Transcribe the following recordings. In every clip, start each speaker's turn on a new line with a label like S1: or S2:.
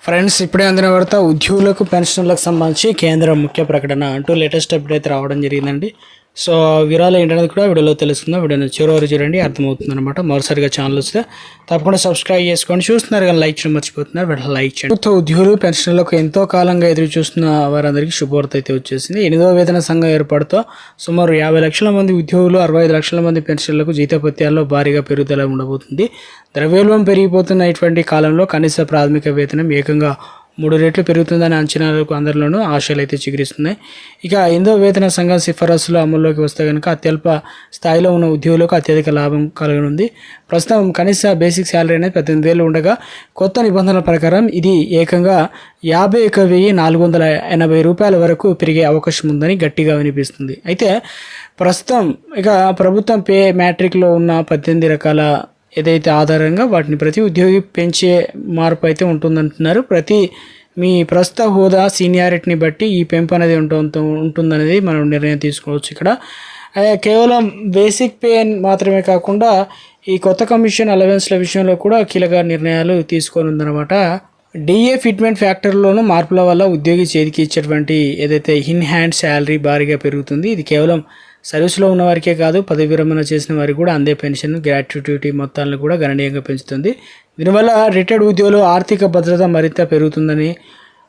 S1: Friends, ఇప్పుడే అందిన వార్త ఉద్యోగులకు పెన్షన్లకు సంబంధించి కేంద్రం ముఖ్య ప్రకటన అంటూ లేటెస్ట్ అప్డేట్ అయితే రావడం జరిగిందండి. సో వివరాలు ఏంటనేది కూడా వీడియోలో తెలుస్తుందో వీడియోని చివరి చూడండి, అర్థమవుతుంది అనమాట. మరోసారిగా ఛానల్ వస్తే తప్పకుండా సబ్స్క్రైబ్ చేసుకోండి. చూస్తున్నారు కానీ లైక్ చేయడం మర్చిపోతున్నారు, వీటిలో లైక్ చేయండి. ప్రభుత్వ ఉద్యోగులు పెన్షన్లకు ఎంతో కాలంగా ఎదురు చూస్తున్న వారందరికీ శుభవార్త అయితే వచ్చేసింది. 8వ వేతన సంఘం ఏర్పాటుతో సుమారు 50 లక్షల మంది ఉద్యోగులు, 65 లక్షల మంది పెన్షన్లకు జీతభత్యాల్లో భారీగా పెరుగుదల ఉండబోతుంది. ద్రవ్యోల్బణం పెరిగిపోతున్న ఇటువంటి కాలంలో కనీస ప్రాథమిక వేతనం ఏకంగా 3 రెట్లు పెరుగుతుందనే అంచనాలకు అందరిలోనూ ఆశలు అయితే చిగురిస్తున్నాయి. ఇక 8వ వేతన సంఘం సిఫారసులు అమల్లోకి వస్తే కనుక అత్యల్ప స్థాయిలో ఉన్న ఉద్యోగులకు అత్యధిక లాభం కలగనుంది. ప్రస్తుతం కనీస బేసిక్ శాలరీ అనేది 18,000 ఉండగా కొత్త నిబంధనల ప్రకారం ఇది ఏకంగా 51,480 రూపాయల వరకు పెరిగే అవకాశం ఉందని గట్టిగా వినిపిస్తుంది. అయితే ప్రస్తుతం ఇక ప్రభుత్వం పే మ్యాట్రిక్లో ఉన్న 18 రకాల ఏదైతే ఆధారంగా వాటిని ప్రతి ఉద్యోగి పెంచే మార్పు అయితే ఉంటుందంటున్నారు. మీ ప్రస్తుత హోదా సీనియారిటీని బట్టి ఈ పెంపు అనేది ఉంటుందనేది మనం నిర్ణయం తీసుకోవచ్చు. ఇక్కడ కేవలం బేసిక్ పే మాత్రమే కాకుండా ఈ కొత్త కమిషన్ అలవెన్స్ల విషయంలో కూడా కీలక నిర్ణయాలు తీసుకోనుందన్నమాట. డిఏ ఫిట్మెంట్ ఫ్యాక్టర్లోనూ మార్పుల వల్ల ఉద్యోగి చేతికి ఇచ్చేటువంటి ఏదైతే ఇన్ హ్యాండ్ శాలరీ భారీగా పెరుగుతుంది. ఇది కేవలం సర్వీస్లో ఉన్న వారికే కాదు, పదవి విరమణ చేసిన వారికి కూడా అందే పెన్షన్, గ్రాట్యుటీ మొత్తాలను కూడా గణనీయంగా పెంచుతుంది. దీనివల్ల రిటైర్డ్ ఉద్యోగులు ఆర్థిక భద్రత మరింత పెరుగుతుందని,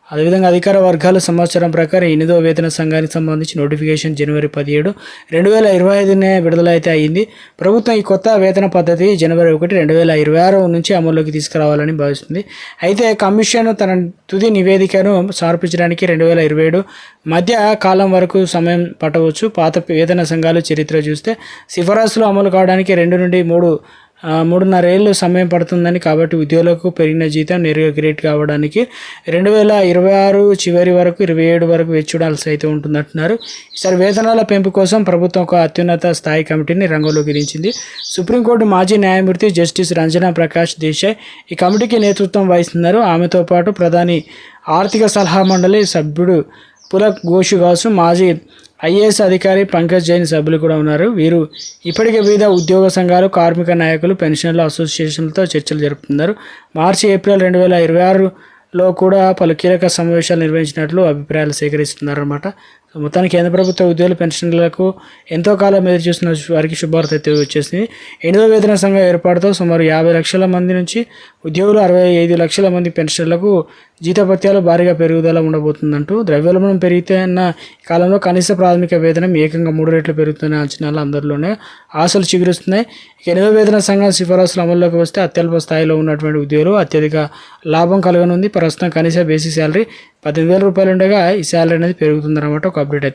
S1: అదేవిధంగా అధికార వర్గాల సమాచారం ప్రకారం 8వ వేతన సంఘానికి సంబంధించి నోటిఫికేషన్ జనవరి 17, 2025నే విడుదల అయితే అయింది. ప్రభుత్వం ఈ కొత్త వేతన పద్ధతి జనవరి 1, 2026 నుంచి అమల్లోకి తీసుకురావాలని భావిస్తుంది. అయితే కమిషన్ తన తుది నివేదికను సమర్పించడానికి 2027 మధ్య కాలం వరకు సమయం పట్టవచ్చు. పాత వేతన సంఘాలు చరిత్ర చూస్తే సిఫారసులు అమలు కావడానికి 2 నుండి 3.5 ఏళ్ళు సమయం పడుతుందని, కాబట్టి ఉద్యోగులకు పెరిగిన జీతం నేరుగా క్రెడిట్ కావడానికి 2026 చివరి వరకు 27 వరకు వేచి చూడాల్సి అయితే ఉంటుందంటున్నారు. ఈసారి వేతనాల పెంపు కోసం ప్రభుత్వం ఒక అత్యున్నత స్థాయి కమిటీని రంగంలోకి దించింది. సుప్రీంకోర్టు మాజీ న్యాయమూర్తి జస్టిస్ రంజనా ప్రకాష్ దేశాయ్ ఈ కమిటీకి నేతృత్వం వహిస్తున్నారు. ఆమెతో పాటు ప్రధాని ఆర్థిక సలహా మండలి సభ్యుడు పులక్ ఘోష్, మాజీ ఐఏఎస్ అధికారి పంకజ్ జైన్ సభ్యులు కూడా ఉన్నారు. వీరు ఇప్పటికే వివిధ ఉద్యోగ సంఘాలు, కార్మిక నాయకులు, పెన్షన్ల అసోసియేషన్లతో చర్చలు జరుపుతున్నారు. మార్చి, ఏప్రిల్ 2026లో కూడా పలు కీలక సమావేశాలు నిర్వహించినట్లు అభిప్రాయాలు సేకరిస్తున్నారన్నమాట. మొత్తానికి కేంద్ర ప్రభుత్వ ఉద్యోగుల పెన్షన్లకు ఎంతో కాలం ఎదురు చూస్తున్న వారికి శుభవార్త అయితే వచ్చేసింది. 8వ వేతన సంఘం ఏర్పాటుతో సుమారు 50 లక్షల మంది నుంచి ఉద్యోగులు, 65 లక్షల మంది పెన్షన్లకు జీతభత్యాలు భారీగా పెరుగుదల ఉండబోతుందంటూ, ద్రవ్యోల్బణం పెరిగితేన్న కాలంలో కనీస ప్రాథమిక వేతనం ఏకంగా 3 రెట్లు పెరుగుతున్న అంచనాలు అందరిలోనే ఆశలు చిగురుస్తున్నాయి. 8వ వేతన సంఘం సిఫారసులు అమల్లోకి వస్తే అత్యల్ప స్థాయిలో ఉన్నటువంటి ఉద్యోగులు అత్యధిక లాభం కలగనుంది. ప్రస్తుతం కనీస బేసిక్ శాలరీ 18,000 రూపాయలు ఉండగా ఈ శాలరీ అనేది పెరుగుతుందన్నమాట. ఒక అప్డేట్ అయితే